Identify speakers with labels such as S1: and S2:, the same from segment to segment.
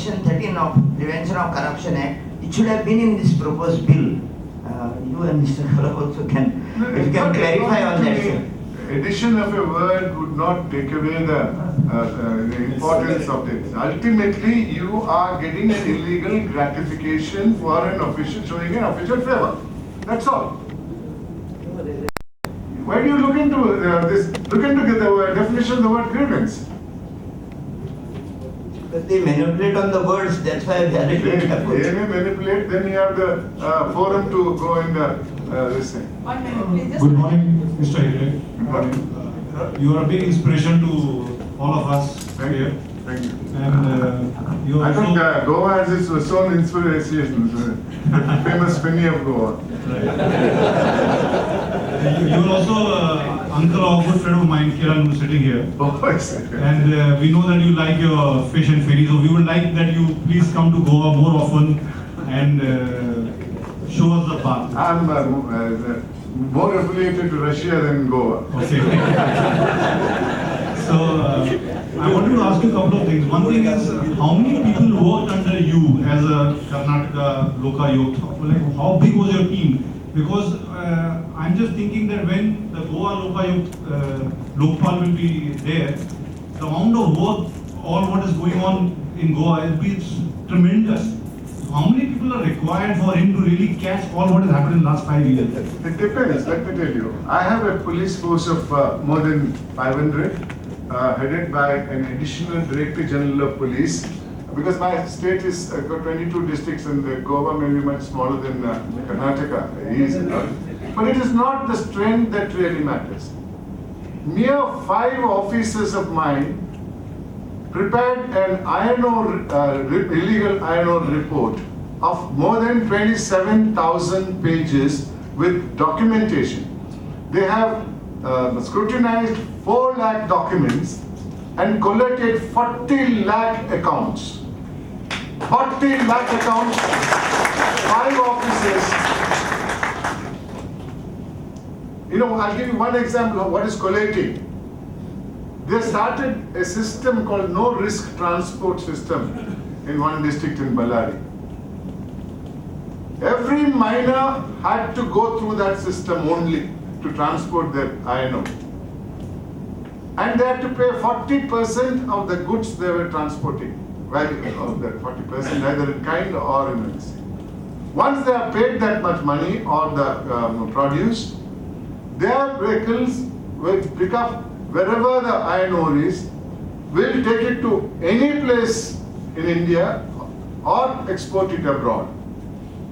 S1: Section 13 of Prevention of Corruption Act, it should have been in this proposed bill. You and Mr. Khalaf also can, if you can clarify on that, sir.
S2: Addition of a word would not take away the importance of it. Ultimately, you are getting an illegal gratification for an official, showing an official favor. That's all. Why do you look into this? Look into the definition of the word grievance.
S1: But they manipulate on the words, that's why we are really careful.
S2: They may manipulate, then you have the forum to go and this thing.
S3: 1 minute, please.
S4: Good morning, Mr. Hegde.
S2: Good morning.
S4: You are a big inspiration to all of us
S2: Thank
S4: here.
S2: you. Thank you.
S4: And you
S2: I
S4: also...
S2: think Goa has its own inspiration. The famous penny of Goa.
S4: You are also uncle of a good friend of mine, Kiran, who is sitting here.
S2: Oh, I see.
S4: And we know that you like your fish and ferry, so we would like that you please come to Goa more often and show us the path.
S2: I'm more affiliated to Russia than Goa.
S4: Okay. So, I wanted to ask you a couple of things. One thing is, how many people worked under you as a Karnataka Lokayukta? Like, how big was your team? Because I'm just thinking that when the Goa Lokpal will be there, the amount of work, all what is going on in Goa will be tremendous. How many people are required for him to really catch all what has happened in the last 5 years?
S2: It depends, let me tell you. I have a police force of more than 500, headed by an additional Director General of Police. Because my state is got 22 districts and the Goa may be much smaller than Karnataka. But it is not the strength that really matters. Mere 5 officers of mine prepared an illegal iron ore report of more than 27,000 pages with documentation. They have scrutinized 4 lakh documents and collated 40 lakh accounts. 40 lakh accounts, 5 officers. You know, I'll give you one example of what is collating. They started a system called no risk transport system in one district in Ballari. Every miner had to go through that system only to transport their iron ore. And they had to pay 40% of the goods they were transporting, value of that 40%, either in kind or in medicine. Once they have paid that much money or the produce, their vehicles will pick up wherever the iron ore is, will take it to any place in India or export it abroad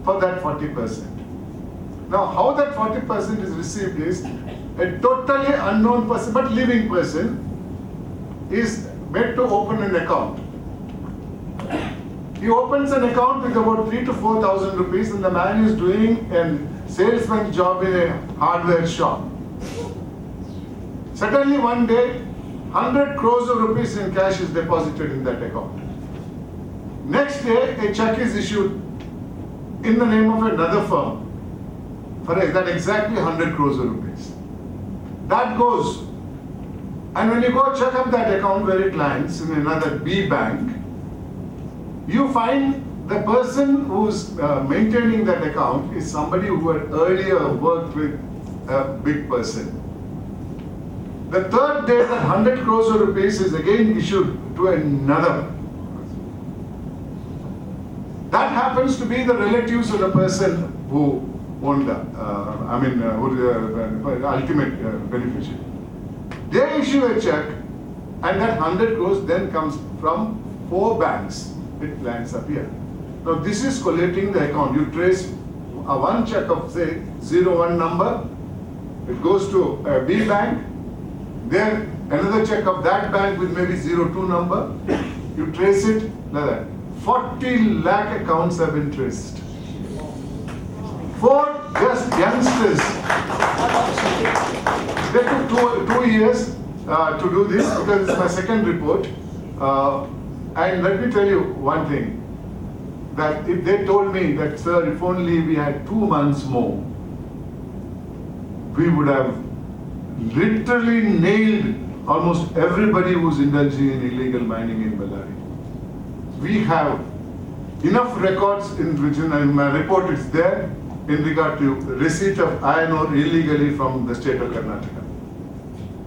S2: for that 40%. Now, how that 40% is received is a totally unknown person, but living person, is made to open an account. He opens an account with about 3,000 to 4,000 rupees, and the man is doing a salesman job in a hardware shop. Suddenly one day, 100 crores of rupees in cash is deposited in that account. Next day, a check is issued in the name of another firm for that exactly 100 crores of rupees. That goes. And when you go check up that account where it lands in another B bank, you find the person who's maintaining that account is somebody who had earlier worked with a big person. The third day, that 100 crores of rupees is again issued to another. That happens to be the relatives of the person who owned the, who the ultimate beneficiary. They issue a check, and that 100 crores then comes from 4 banks. It lands up here. Now this is collating the account. You trace one check of say 01 number, it goes to a B bank, then another check of that bank with maybe 02 number, you trace it like that. 40 lakh accounts have been traced. 4 just youngsters. They took 2 years to do this because it's my second report. And let me tell you one thing, that if they told me that, sir, if only we had 2 months more, we would have literally nailed almost everybody who's indulging in illegal mining in Ballari. we have enough records in which in my report it's there in regard to receipt of iron ore illegally from the state of Karnataka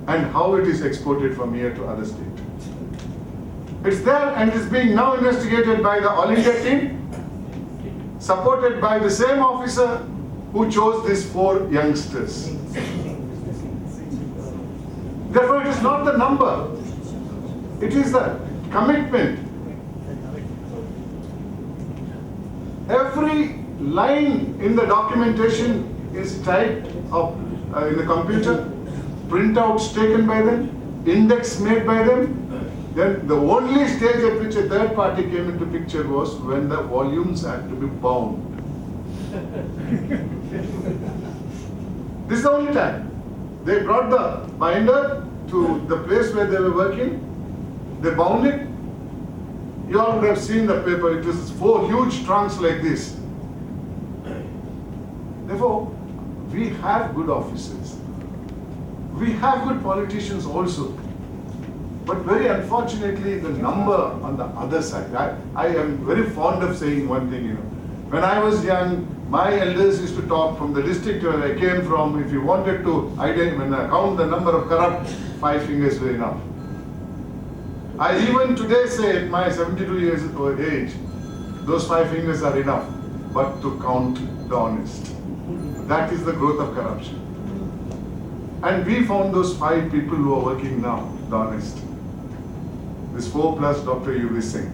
S2: and how it is exported from here to other states. It's there and is being now investigated by the All India team, supported by the same officer who chose these 4 youngsters. Therefore, it is not the number, it is the commitment. Every line in the documentation is typed up in the computer, printouts taken by them, index made by them. Then the only stage at which a third party came into picture was when the volumes had to be bound. This is the only time. They brought the binder to the place where they were working. They bound it. You all would have seen the paper. It is 4 huge trunks like this. Therefore, we have good officers. We have good politicians also. But very unfortunately, the number on the other side. I am very fond of saying one thing, When I was young, my elders used to talk from the district where I came from. If you wanted to count the number of corrupt, 5 fingers were enough. I even today say at my 72 years of age, those 5 fingers are enough, but to count the honest. That is the growth of corruption. And we found those 5 people who are working now, the honest. This 4 plus Dr. VIII.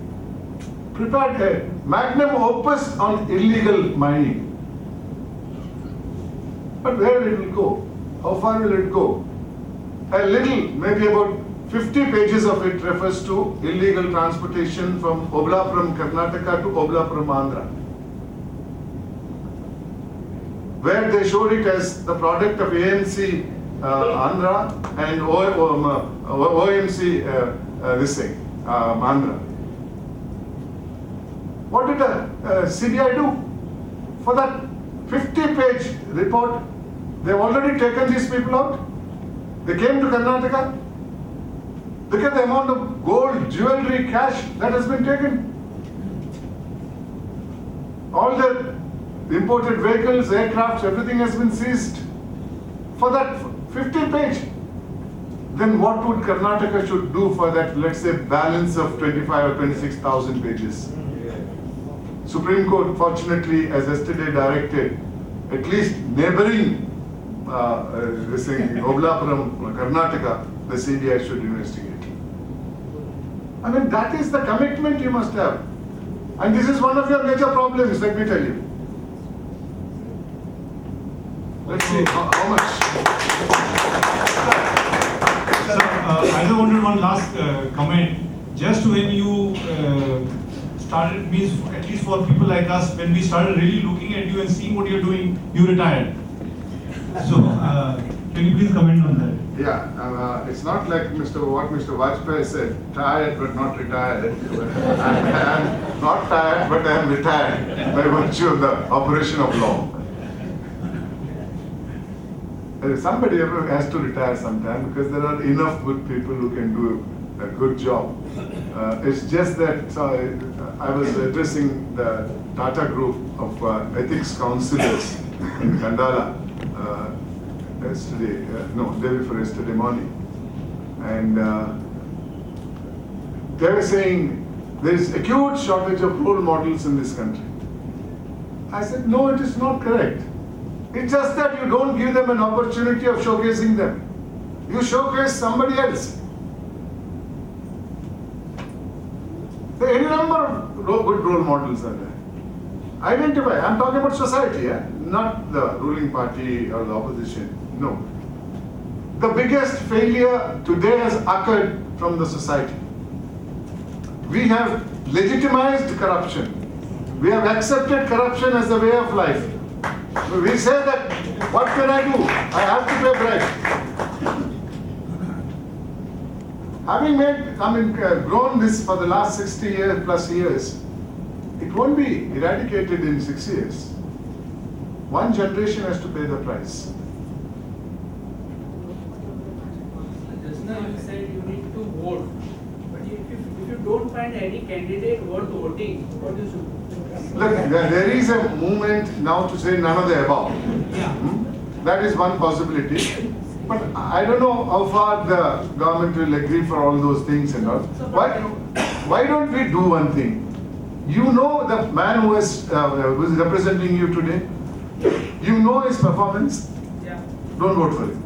S2: Prepared a magnum opus on illegal mining. But where will it go? How far will it go? A little, maybe about 50 pages of it refers to illegal transportation from Oblapuram, Karnataka to Oblapuram, Andhra. Where they showed it as the product of AMC Andhra and OMC Andhra. What did the CBI do? For that 50-page report, they've already taken these people out. They came to Karnataka. Look at the amount of gold, jewelry, cash that has been taken. All the imported vehicles, aircrafts, everything has been seized. For that 50-page. Then what would Karnataka should do for that, let's say, balance of 25 or 26,000 pages? Supreme Court, fortunately, as yesterday directed, at least neighboring Oblapuram, Karnataka, the CBI should investigate. I mean, that is the commitment you must have. And this is one of your major problems, let me tell you. Let's see how much.
S4: Sir, I just wanted one last comment. Just when you started, means at least for people like us, when we started really looking at you and seeing what you're doing, you retired. So, can you please comment on that?
S2: Yeah, it's not like what Mr. Vajpayee said, tired but not retired. I am not tired but I am retired by virtue of the operation of law. Somebody ever has to retire sometime because there are enough good people who can do a good job. It's just that I was addressing the Tata group of ethics counselors in Kandala yesterday, day before yesterday morning. And they were saying there is acute shortage of role models in this country. I said, no, it is not correct. It's just that you don't give them an opportunity of showcasing them. You showcase somebody else. There are any number of good role models are there. Identify. I'm talking about society, not the ruling party or the opposition. No. The biggest failure today has occurred from the society. We have legitimized corruption. We have accepted corruption as a way of life. We say that, what can I do? I have to pay bribe. Having grown this for the last 60 plus years, it won't be eradicated in 6 years. One generation has to pay the price.
S3: Just now you said you need to vote. But if if you don't find any candidate worth voting, what you should do?
S2: Look, there is a movement now to say none of the above.
S3: Yeah.
S2: That is one possibility. But I don't know how far the government will agree for all those things and all. Why don't we do one thing? You know the man who is representing you today. You know his performance.
S3: Yeah.
S2: Don't vote for him.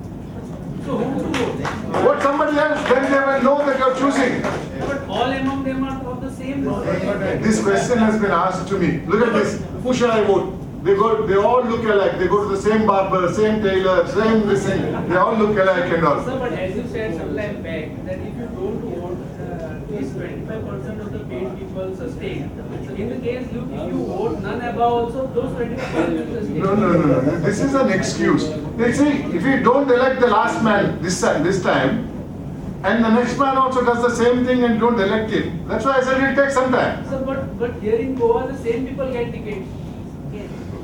S3: So who to vote?
S2: Vote somebody else, then they will know that you are choosing.
S3: But all among them are of the same law.
S2: This question has been asked to me. Look at this. Who shall I vote? They all look alike. They go to the same barber, same tailor, same this thing. They all look alike and all.
S3: Sir, but as you said some time back, that if you don't vote, at least 25% of the paid people sustain. So in the case, if you vote none above also, those 25% will sustain.
S2: No. This is an excuse. They say if you don't elect the last man this time, and the next man also does the same thing and don't elect him. That's why I said it will take some time.
S3: Sir, but here in Goa, the same people get tickets.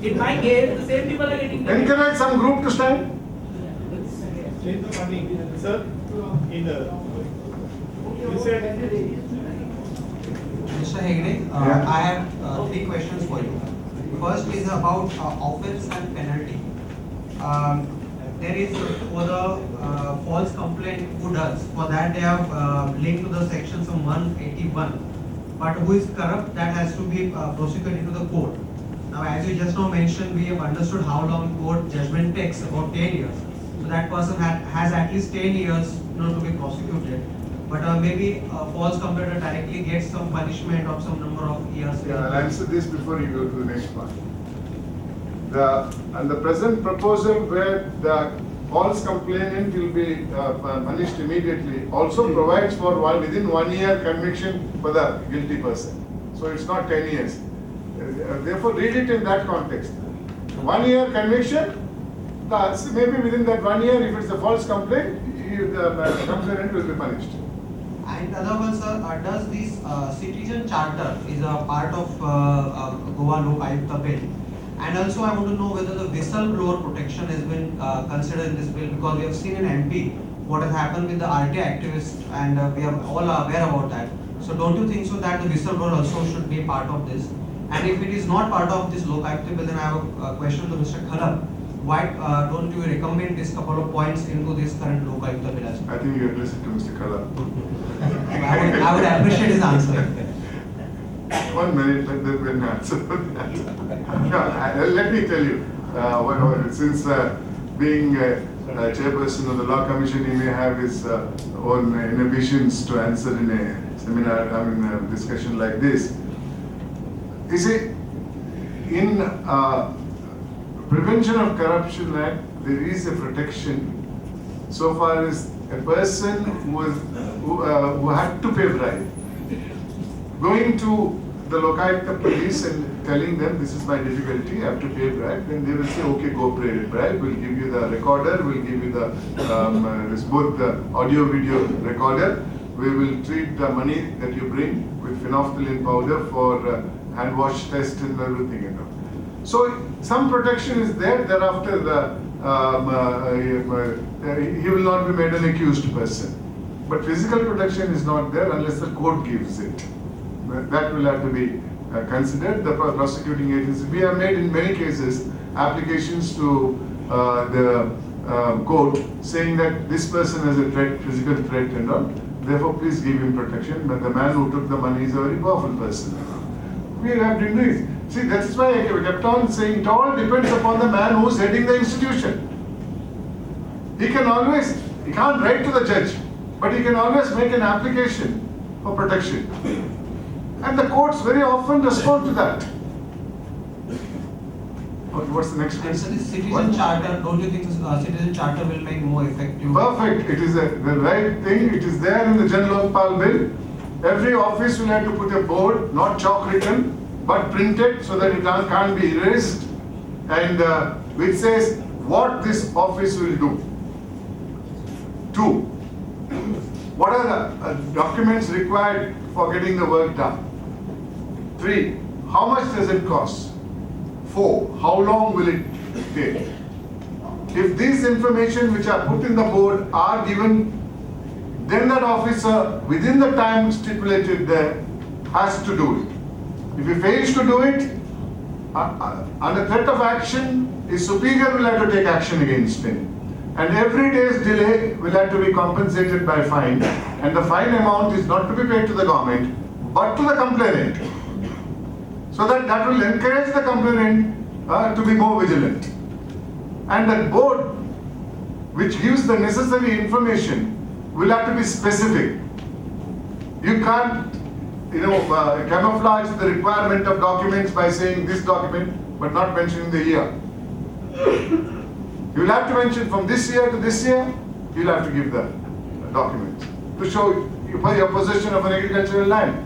S3: In my case, the same people are getting tickets.
S2: Encourage some group to stand.
S5: Change the funding. Sir, in the you said
S6: Mr. Hegde,
S2: Yeah.
S6: I have three questions for you. First is about offense and penalty. There is for the false complaint, who does? For that they have linked to the sections of 181. But who is corrupt, that has to be prosecuted to the court. Now, as you just now mentioned, we have understood how long court judgment takes, about 10 years. So that person has at least 10 years to be prosecuted. But maybe a false complainant directly gets some punishment of some number of years.
S2: Yeah, I'll answer this before you go to the next one. And the present proposal where the false complainant will be punished immediately also provides for within 1 year conviction for the guilty person. So it's not 10 years. Therefore, read it in that context. 1 year conviction, maybe within that 1 year, if it's a false complaint, the complainant will be punished.
S6: And other one, sir, does this citizen charter is a part of Goa Lokayukta bill? And also I want to know whether the whistleblower protection has been considered in this bill, because we have seen in MP what has happened with the RT activists, and we are all aware about that. So don't you think so that the whistleblower also should be part of this? And if it is not part of this Lokayukta bill, then I have a question to Mr. Khalab. Why don't you recommend this couple of points into this current Lokayukta bill as well?
S2: I think you have listened to Mr. Kala.
S6: I would appreciate his answer.
S2: 1 minute, let them answer that. No, let me tell you, since being chairperson of the Law Commission, he may have his own inhibitions to answer in a seminar, a discussion like this. You see, in Prevention of Corruption Act, there is a protection so far as a person who had to pay bribe, going to the Lokayukta police and telling them this is my difficulty, I have to pay bribe, then they will say, okay, go pay bribe, we'll give you the recorder, we'll give you the both the audio-video recorder, we will treat the money that you bring with phenolphthalein powder for hand wash test and everything. So some protection is there. Thereafter, he will not be made an accused person. But physical protection is not there unless the court gives it. That will have to be considered. The prosecuting agency. We have made in many cases applications to the court saying that this person has a threat, physical threat and all. Therefore, please give him protection. But the man who took the money is a very powerful person. We have to do it. See, that's why I kept on saying it all depends upon the man who's heading the institution. He can't write to the judge, but he can always make an application for protection. And the courts very often respond to that. What's the next question?
S6: So this citizen charter, don't you think citizen charter will make more effective?
S2: Perfect. It is the right thing. It is there in the General Lokpal bill. Every office will have to put a board, not chalk written, but printed so that it can't be erased, and which says what this office will do. 2. What are the documents required for getting the work done? 3. How much does it cost? 4. How long will it take? If these information which are put in the board are given then that officer, within the time stipulated there, has to do it. If he fails to do it, under threat of action, his superior will have to take action against him. And every day's delay will have to be compensated by fine. And the fine amount is not to be paid to the government, but to the complainant. So that will encourage the complainant to be more vigilant. And that board, which gives the necessary information, will have to be specific. You can't, camouflage the requirement of documents by saying this document, but not mentioning the year. You will have to mention from this year to this year, you will have to give the document to show your possession of an agricultural land.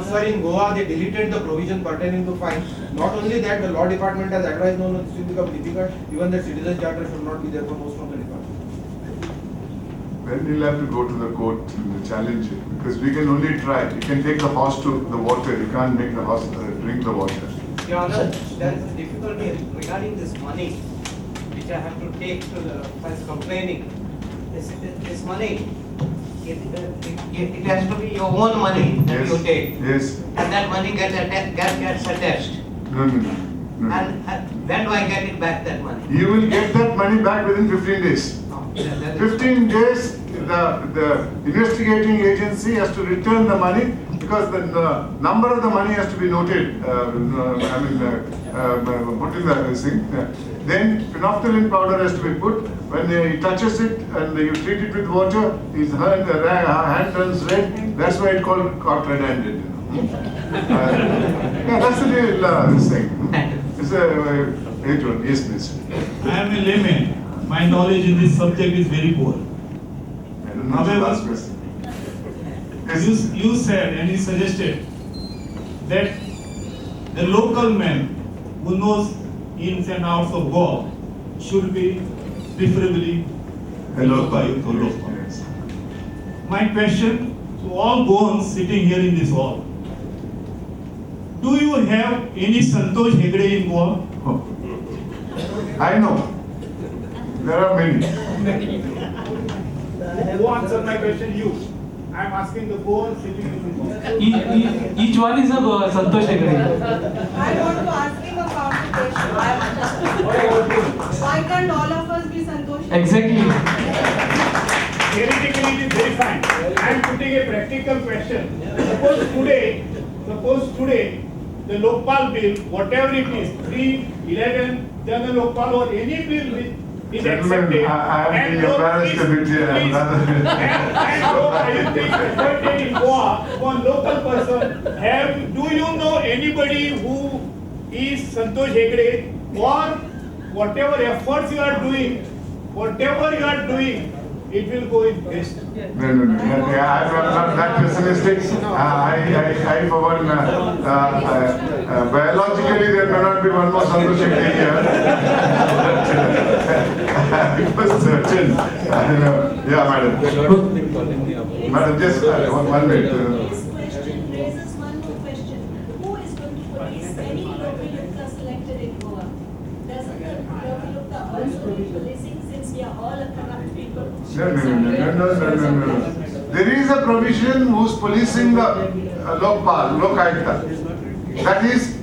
S7: Sir, in Goa, they deleted the provision pertaining to fine. Not only that, the law department has advised no, this will become difficult. Even the citizen charter should not be there for most of the department.
S2: Then you'll have to go to the court to challenge it, because we can only try. You can take the horse to the water, you can't make the horse drink the water.
S8: Your Honor, there is a difficulty regarding this money which I have to take to the first complaining. This money, it has to be your own money that you take.
S2: Yes.
S8: And that money gets attached.
S2: No.
S8: And when do I get it back, that money?
S2: You will get that money back within 15 days.
S8: No, that is-
S2: 15 days, the investigating agency has to return the money, because the number of the money has to be noted. Put in the thing. Then phenolphthalein powder has to be put. When he touches it and you treat it with water, his hand turns red. That's why it's called caught red-handed. Yeah, that's the real this thing. It's a yes, please.
S4: I am a layman. My knowledge in this subject is very poor.
S2: I don't know the last question. Yes.
S4: You said and you suggested that the local man who knows ins and outs of Goa should be preferably a Lokayukta.
S2: Yes.
S4: My question to all Goans sitting here in this hall: do you have any Santosh Hegde in Goa?
S2: Oh. I know. There are many.
S5: Who answered my question? You. I am asking the Goan sitting in the hall.
S3: Each one is a Santosh Hegde.
S9: I want to ask him a counter question. Why can't all of us be Santosh?
S3: Exactly.
S5: Theoretically, it is very fine. I am putting a practical question. Suppose today, the Lokpal bill, whatever it is, 311, General Lokpal or any bill which is
S2: Gentlemen,
S5: accepted.
S2: I am being embarrassed a bit here.
S5: And Ayurvedic accepted in Goa, one local person, do you know anybody who is Santosh Hegde, or whatever efforts you are doing, it will go in best.
S2: No. Yeah, I'm not that pessimistic. I for one, biologically there may not be one more Santosh Hegde here. I was certain. Yeah, madam. Madam, just one minute.
S9: This question raises one more question. Who is going to police any Lokayukta selected in Goa? Doesn't the Lokayukta also need policing, since we are all a corrupt people?
S2: No. There is a provision who's policing the Lokayukta. That is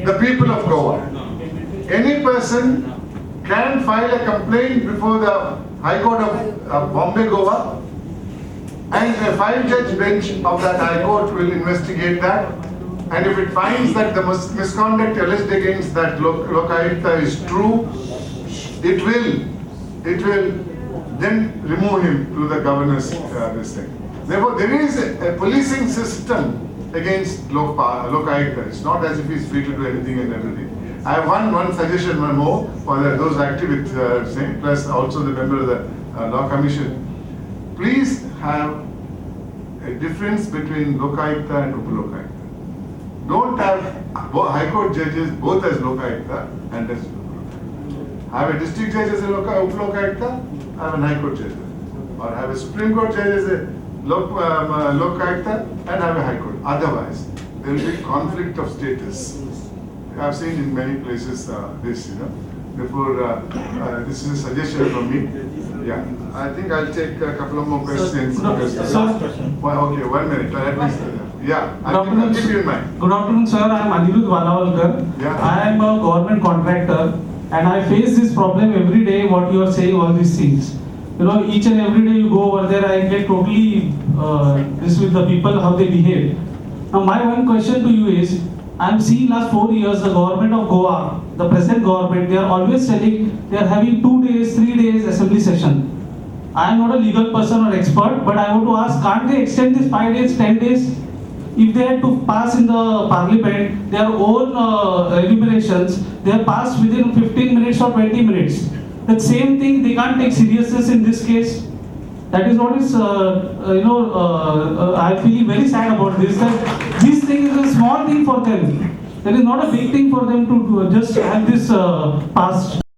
S2: the people of Goa. Any person can file a complaint before the High Court of Bombay, Goa, and a 5-judge bench of that High Court will investigate that. And if it finds that the misconduct alleged against that Lokayukta is true, it will then remove him to the governor's this thing. Therefore, there is a policing system against Lokayukta. It's not as if he's free to do anything and everything. I have one suggestion, one more, for those activists, plus also the member of the Law Commission. Please have a difference between Lokayukta and Upa-Lokayukta. Don't have High Court judges both as Lokayukta and as Upa-Lokayukta. Have a district judge as a Upa-Lokayukta, have a High Court judge. Or have a Supreme Court judge as a Lokayukta and have a High Court. Otherwise, there will be conflict of status. I have seen in many places this, Therefore, this is a suggestion from me. Yeah, I think I'll take a couple of more questions. Okay, 1 minute. At least, yeah, I'll keep you in mind.
S10: Good afternoon, sir. I am Anirudh Valawalkar.
S2: Yeah.
S10: I am a government contractor and I face this problem every day, what you are saying, all these things. You know, each and every day you go over there, I get totally this with the people, how they behave. Now, my one question to you is, I am seeing last 4 years, the government of Goa, the present government, they are always telling they are having 2 days, 3 days assembly session. I am not a legal person or expert, but I want to ask, can't they extend this 5 days, 10 days? If they had to pass in the parliament their own deliberations, they are passed within 15 minutes or 20 minutes. That same thing, they can't take seriousness in this case. That is what is, I feel very sad about this, that this thing is a small thing for them. That is not a big thing for them to just have this passed.